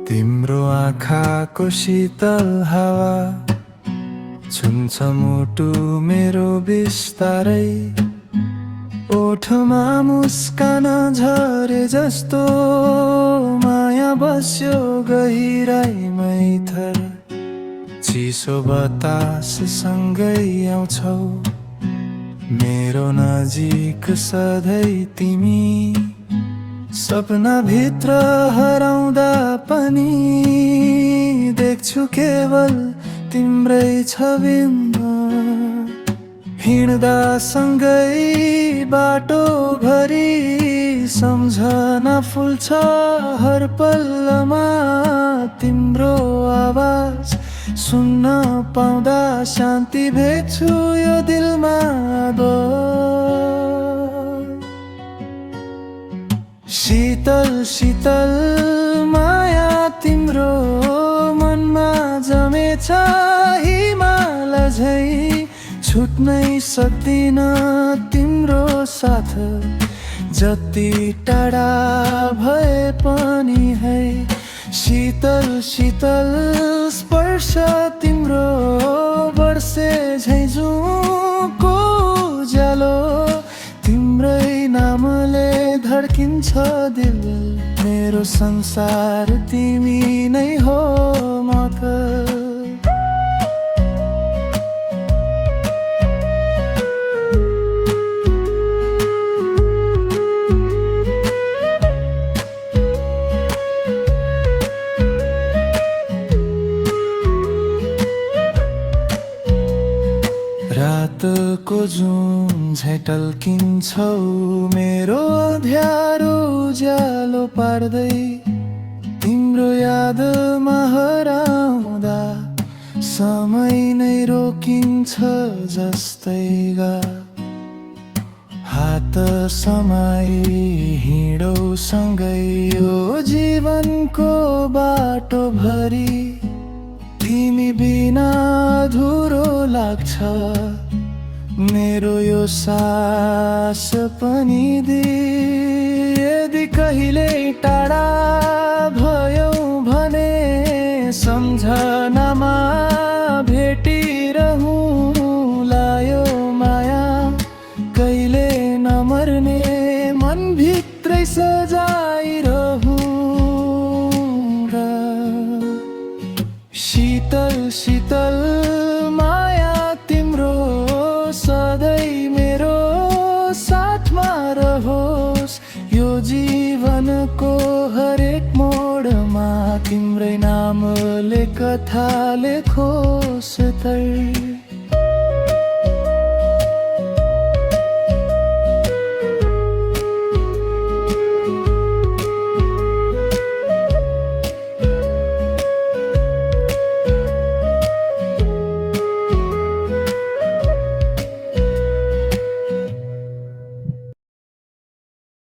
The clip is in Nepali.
तिम्रो आँखाको शीतल हावा छुन्छ मुटु मेरो बिस्तारै, ओठमा मुस्कान झरे जस्तो माया बस्यो गहिराइमै थर। चिसो बताससँगै आउँछौ मेरो नजिक सधैँ तिमी, सपना भित्र हराउँदा पनि देख्छु केवल तिम्रै छविमा। हिँड्दा सँगै बाटो भरि सम्झना फुल्छ हर पलमा, तिम्रो आवाज सुन्न पाउँदा शान्ति भेट्छु यो दिलमा। शीतल शीतल माया तिम्रो मनमा जमेछ हिमाल झै, छुट्नै सक्दिन तिम्रो साथ जति टाढा भए पनि है। शीतल शीतल स्पर्श तिम्रो वर्षे झैँझुको उज्यालो, तिम्रै नामले धड्किन्छ दिल, मेरो संसार तिमी नै हो म त। रातको जुन झै टल्किन्छौ मेरो अँध्यारो उज्यालो पार्दै, तिम्रो यादमा हराउँदा समय नै रोकिन्छ जस्तै गा। हात समाई हिँडौ सँगै यो जीवनको बाटो भरि, तिमी बिना अधुरो लाग्छ मेरो यो सास पनि दे। यदि कहिले टाढा भयो भने सम्झनामा भेटिरहँ, लायो माया कहिले नमर्ने मनभित्रै सजाइरहँ। शीतल शीतल माया तिम्रो सधैँ मेरो साथमा रहोस्, यो जीवनको हरेक मोडमा तिम्रै नामले कथा लेखोस् तर।